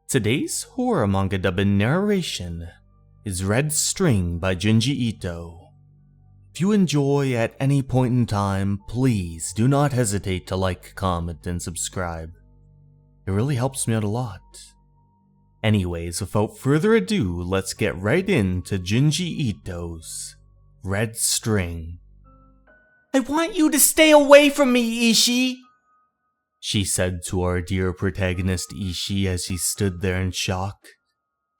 Today's horror manga dubbed narration is Red String by Junji Ito. If you enjoy at any point in time, please do not hesitate to like, comment, and subscribe. It really helps me out a lot. Anyways, without further ado, let's get right into Junji Ito's Red String. I want you to stay away from me, Ishii! She said to our dear protagonist Ishii as he stood there in shock.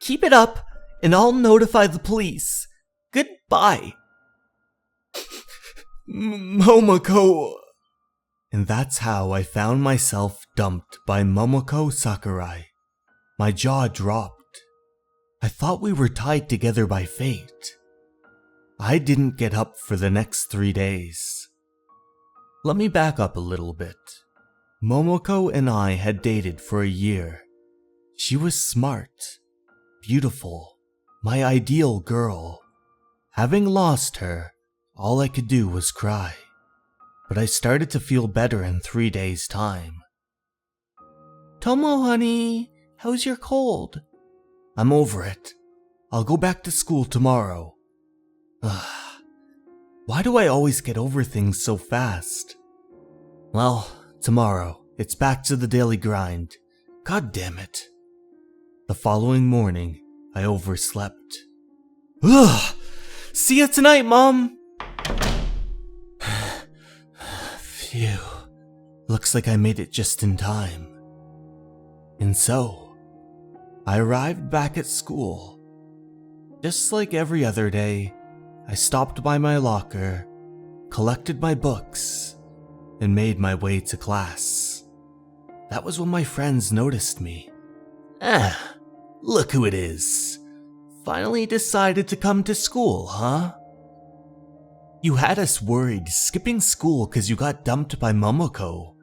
Keep it up, and I'll notify the police. Goodbye. Momoko. And that's how I found myself dumped by Momoko Sakurai. My jaw dropped. I thought we were tied together by fate. I didn't get up for the next 3 days. Let me back up a little bit. Momoko and I had dated for a year. She was smart, beautiful, my ideal girl. Having lost her, all I could do was cry. But I started to feel better in 3 days' time. Tomo, honey, how's your cold? I'm over it. I'll go back to school tomorrow. Why do I always get over things so fast? Well, tomorrow, it's back to the daily grind. God damn it. The following morning, I overslept. See you tonight, Mom! Phew. Looks like I made it just in time. And so, I arrived back at school. Just like every other day, I stopped by my locker, collected my books, and made my way to class. That was when my friends noticed me. Look who it is. Finally decided to come to school, huh? You had us worried, skipping school cause you got dumped by Momoko.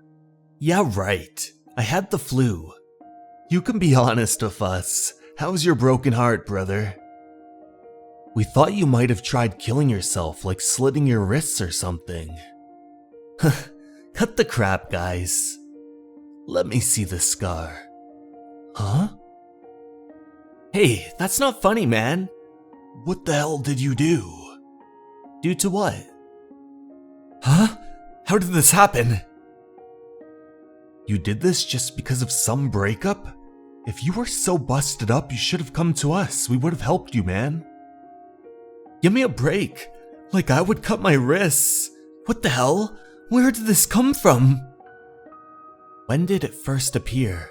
Yeah, right. I had the flu. You can be honest with us. How's your broken heart, brother? We thought you might have tried killing yourself, like slitting your wrists or something. Cut the crap, guys. Let me see the scar. Huh? Hey, that's not funny, man. What the hell did you do? Due to what? Huh? How did this happen? You did this just because of some breakup? If you were so busted up, you should have come to us. We would have helped you, man. Give me a break. Like I would cut my wrists. What the hell? Where did this come from? When did it first appear?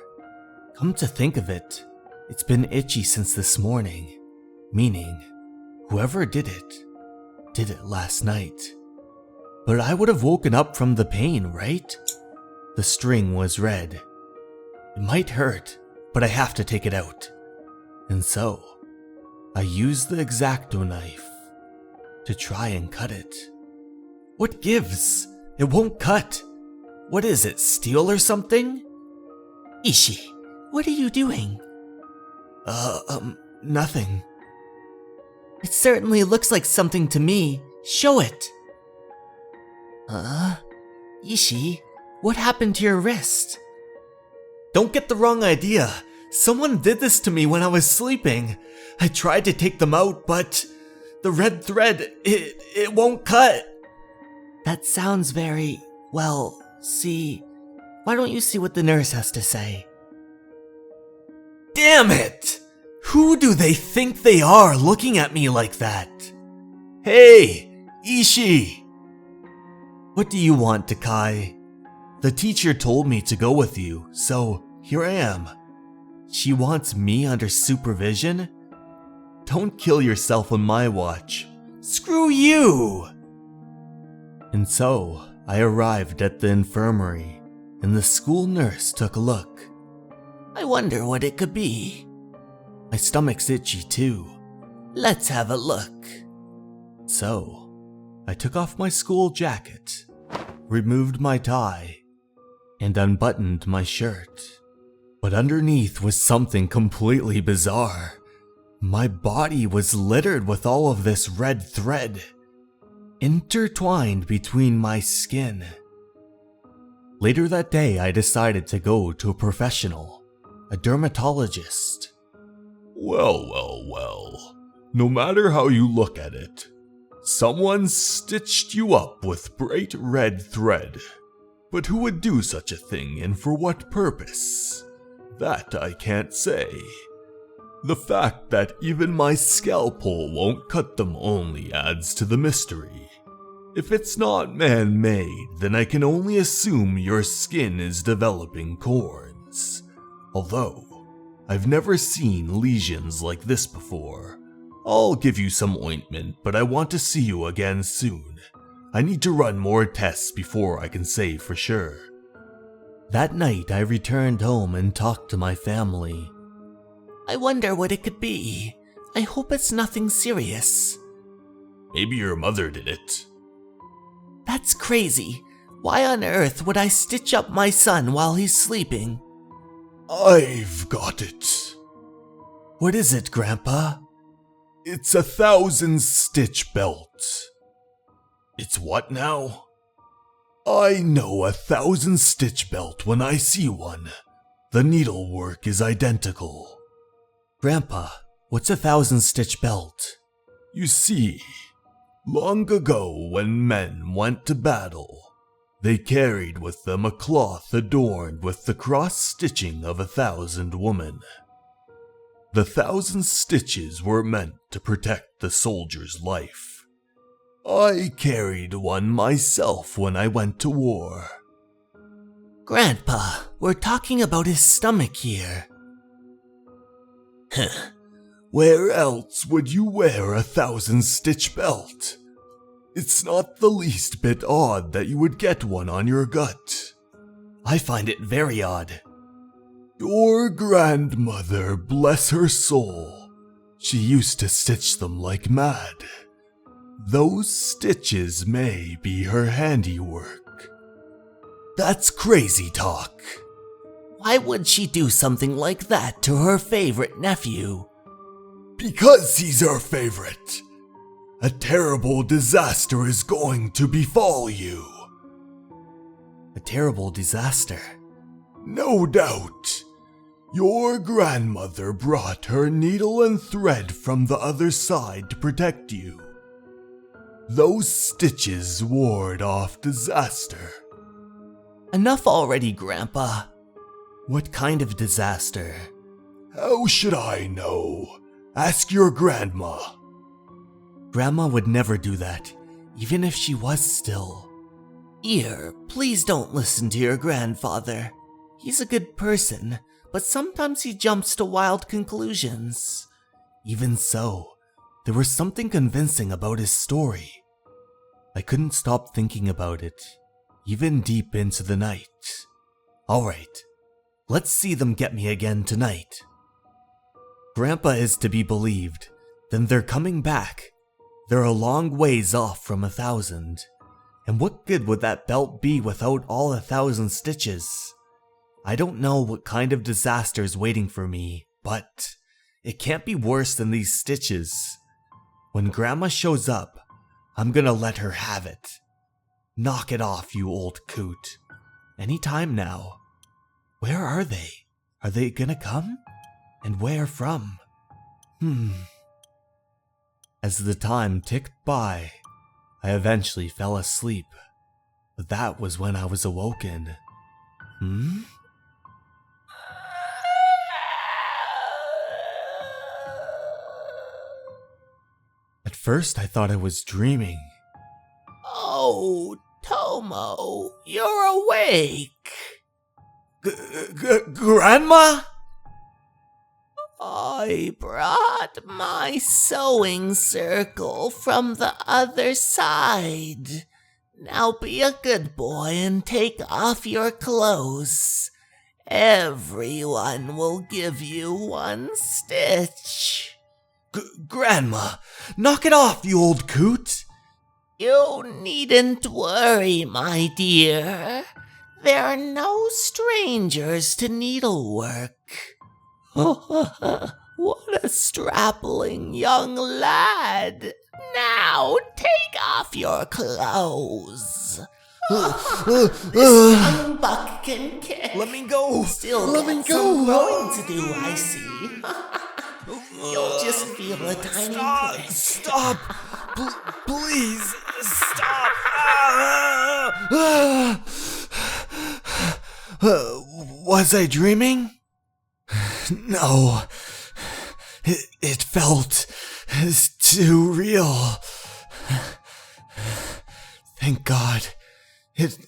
Come to think of it, it's been itchy since this morning. Meaning, whoever did it last night. But I would have woken up from the pain, right? The string was red. It might hurt, but I have to take it out. And so, I used the X-Acto knife to try and cut it. What gives? It won't cut. What is it, steel or something? Ishii, what are you doing? Nothing. It certainly looks like something to me. Show it. Ishii, what happened to your wrist? Don't get the wrong idea. Someone did this to me when I was sleeping. I tried to take them out, but the red thread, it won't cut. That sounds very, well, see, why don't you see what the nurse has to say? Damn it! Who do they think they are looking at me like that? Hey, Ishii! What do you want, Takai? The teacher told me to go with you, so here I am. She wants me under supervision? Don't kill yourself on my watch. Screw you! And so, I arrived at the infirmary, and the school nurse took a look. I wonder what it could be. My stomach's itchy too. Let's have a look. So, I took off my school jacket, removed my tie, and unbuttoned my shirt. But underneath was something completely bizarre. My body was littered with all of this red thread, intertwined between my skin. Later that day, I decided to go to a professional. a dermatologist. Well. No matter how you look at it, someone stitched you up with bright red thread. But who would do such a thing and for what purpose? That I can't say. The fact that even my scalpel won't cut them only adds to the mystery. If it's not man-made, then I can only assume your skin is developing corns. Although, I've never seen lesions like this before. I'll give you some ointment, but I want to see you again soon. I need to run more tests before I can say for sure. That night, I returned home and talked to my family. I wonder what it could be. I hope it's nothing serious. Maybe your mother did it. That's crazy. Why on earth would I stitch up my son while he's sleeping? I've got it. What is it, Grandpa? It's a 1,000-stitch belt. It's what now? I know a 1,000-stitch belt when I see one. The needlework is identical. Grandpa, what's a 1,000-stitch belt? You see, long ago when men went to battle, they carried with them a cloth adorned with the cross-stitching of 1,000 women. The 1,000 stitches were meant to protect the soldier's life. I carried one myself when I went to war. Grandpa, we're talking about his stomach here. Where else would you wear a 1,000-stitch belt? It's not the least bit odd that you would get one on your gut. I find it very odd. Your grandmother, bless her soul, she used to stitch them like mad. Those stitches may be her handiwork. That's crazy talk. Why would she do something like that to her favorite nephew? Because he's her favorite. A terrible disaster is going to befall you. A terrible disaster? No doubt. Your grandmother brought her needle and thread from the other side to protect you. Those stitches ward off disaster. Enough already, Grandpa. What kind of disaster? How should I know? Ask your grandma. Grandma would never do that, even if she was still. Ear, please don't listen to your grandfather. He's a good person, but sometimes he jumps to wild conclusions. Even so, there was something convincing about his story. I couldn't stop thinking about it, even deep into the night. Alright, let's see them get me again tonight. Grandpa is to be believed, then they're coming back. They're a long ways off from 1,000. And what good would that belt be without all 1,000 stitches? I don't know what kind of disaster's waiting for me, but it can't be worse than these stitches. When Grandma shows up, I'm gonna let her have it. Knock it off, you old coot. Any time now. Where are they? Are they gonna come? And where from? As the time ticked by, I eventually fell asleep. But that was when I was awoken. At first I thought I was dreaming. Oh, Tomo, you're awake. Grandma? I brought my sewing circle from the other side. Now be a good boy and take off your clothes. Everyone will give you one stitch. Grandma, knock it off, you old coot. You needn't worry, my dear. There are no strangers to needlework. What a strapping young lad. Now take off your clothes. This young buck can kick. Let me go. Still Let me got some go. growing to do, I see. You'll just feel a tiny prick. Stop! Please, stop! Was I dreaming? No. It felt too real. Thank God. It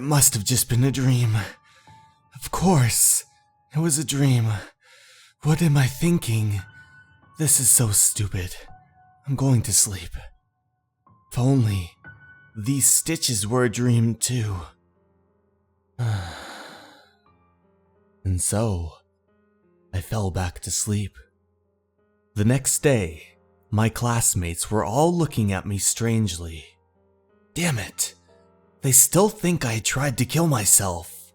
must have just been a dream. Of course, it was a dream. What am I thinking? This is so stupid. I'm going to sleep. If only these stitches were a dream too. And so, I fell back to sleep. The next day, my classmates were all looking at me strangely. Damn it! They still think I tried to kill myself.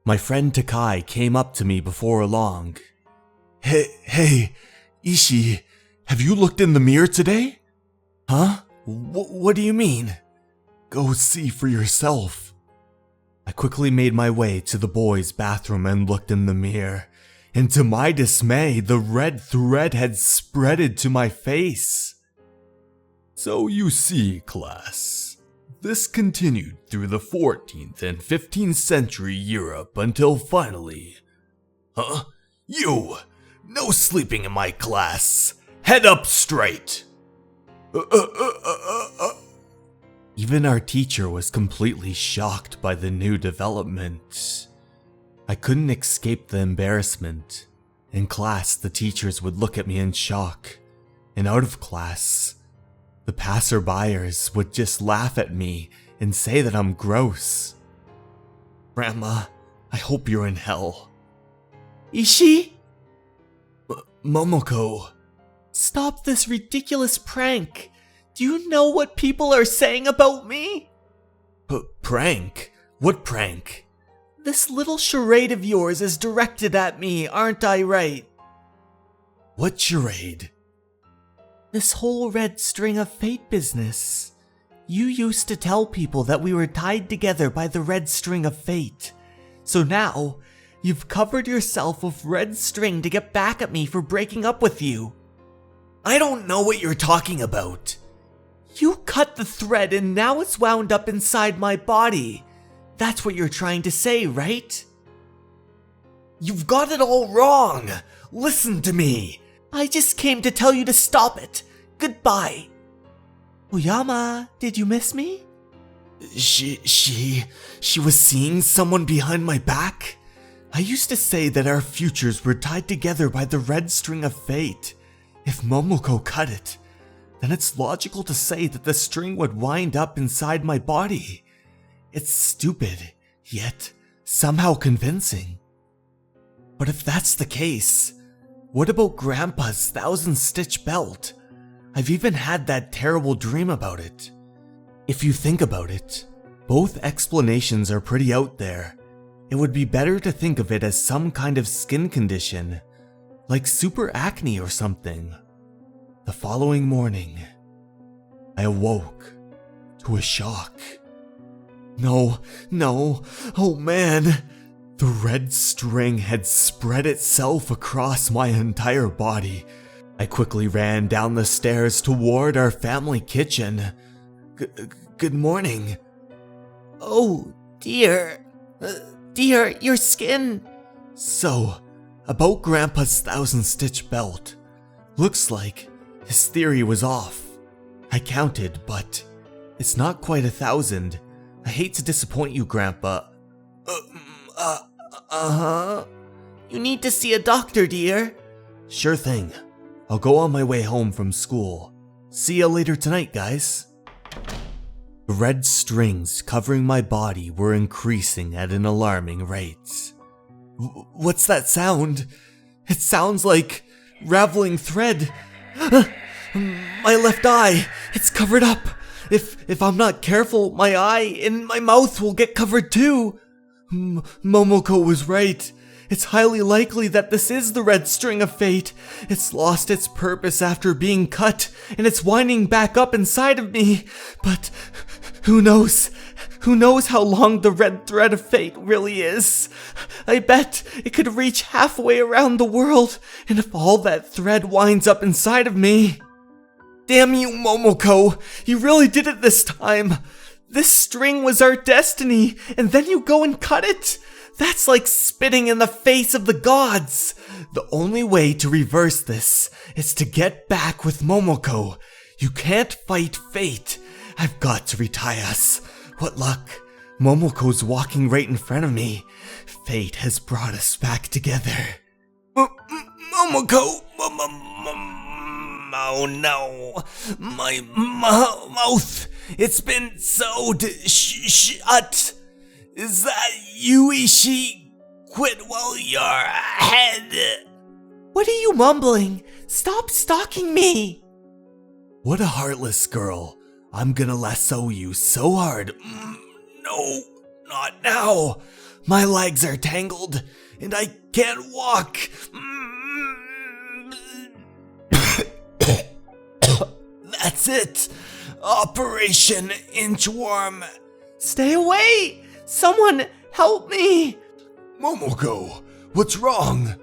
My friend Takai came up to me before long. Hey, Ishii, have you looked in the mirror today? Huh? What do you mean? Go see for yourself. I quickly made my way to the boys' bathroom and looked in the mirror, and to my dismay, the red thread had spreaded to my face. So you see, class, this continued through the 14th and 15th century Europe until finally... Huh? You! No sleeping in my class! Head up straight! Even our teacher was completely shocked by the new development. I couldn't escape the embarrassment. In class, the teachers would look at me in shock, and out of class, the passerbyers would just laugh at me and say that I'm gross. Grandma, I hope you're in hell. Ishii? Momoko. Stop this ridiculous prank. Do you know what people are saying about me? Prank? What prank? This little charade of yours is directed at me, aren't I right? What charade? This whole red string of fate business. You used to tell people that we were tied together by the red string of fate. So now, you've covered yourself with red string to get back at me for breaking up with you. I don't know what you're talking about. You cut the thread and now it's wound up inside my body. That's what you're trying to say, right? You've got it all wrong. Listen to me. I just came to tell you to stop it. Goodbye. Oyama, did you miss me? She was seeing someone behind my back? I used to say that our futures were tied together by the red string of fate. If Momoko cut it, then it's logical to say that the string would wind up inside my body. It's stupid, yet somehow convincing. But if that's the case, what about Grandpa's 1,000-stitch belt? I've even had that terrible dream about it. If you think about it, both explanations are pretty out there. It would be better to think of it as some kind of skin condition, like super acne or something. The following morning, I awoke to a shock. No, oh man! The red string had spread itself across my entire body. I quickly ran down the stairs toward our family kitchen. Good morning. Oh, dear. Dear, your skin. So, about Grandpa's 1,000-stitch belt. Looks like his theory was off. I counted, but it's not quite 1,000. I hate to disappoint you, Grandpa. You need to see a doctor, dear. Sure thing. I'll go on my way home from school. See ya later tonight, guys. The red strings covering my body were increasing at an alarming rate. What's that sound? It sounds like raveling thread. My left eye, it's covered up. If I'm not careful, my eye and my mouth will get covered too. Momoko was right. It's highly likely that this is the red string of fate. It's lost its purpose after being cut, and it's winding back up inside of me. But who knows Who knows how long the red thread of fate really is? I bet it could reach halfway around the world, and if all that thread winds up inside of me... Damn you, Momoko! You really did it this time! This string was our destiny, and then you go and cut it? That's like spitting in the face of the gods! The only way to reverse this is to get back with Momoko. You can't fight fate. I've got to retie us. What luck. Momoko's walking right in front of me. Fate has brought us back together. Momoko! Oh no. My mouth. It's been sewed shut. Is that you, Ishii? Quit while you're ahead. What are you mumbling? Stop stalking me. What a heartless girl. I'm gonna lasso you so hard. No, not now. My legs are tangled, and I can't walk. That's it. Operation Inchworm. Stay away! Someone help me! Momoko, what's wrong?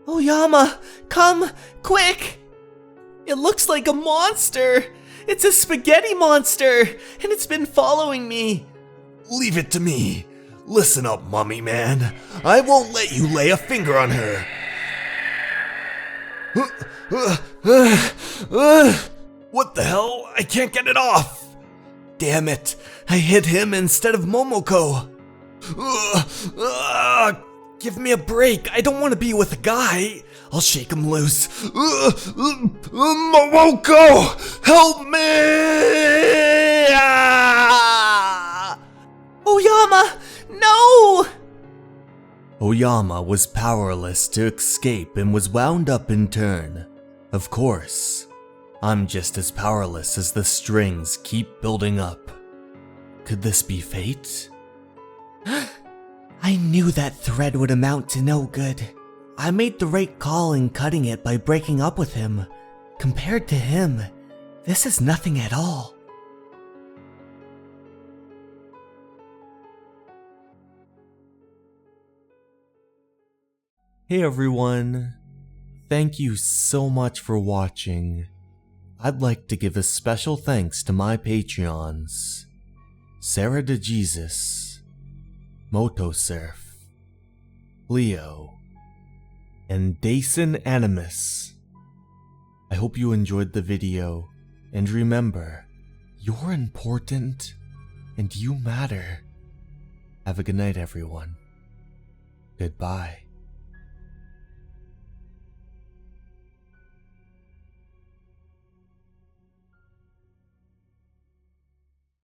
Oyama, come, quick! It looks like a monster! It's a spaghetti monster, and it's been following me. Leave it to me. Listen up, mummy man. I won't let you lay a finger on her. What the hell? I can't get it off. Damn it, I hit him instead of Momoko. Give me a break, I don't want to be with a guy. I'll shake him loose. Momoko, help me! Oyama, no! Oyama was powerless to escape and was wound up in turn. Of course, I'm just as powerless as the strings keep building up. Could this be fate? I knew that thread would amount to no good. I made the right call in cutting it by breaking up with him. Compared to him, this is nothing at all. Hey everyone, thank you so much for watching. I'd like to give a special thanks to my Patreons, Sarah DeJesus, Motosurf, Leo, and Dason Animus. I hope you enjoyed the video, and remember, you're important, and you matter. Have a good night everyone. Goodbye.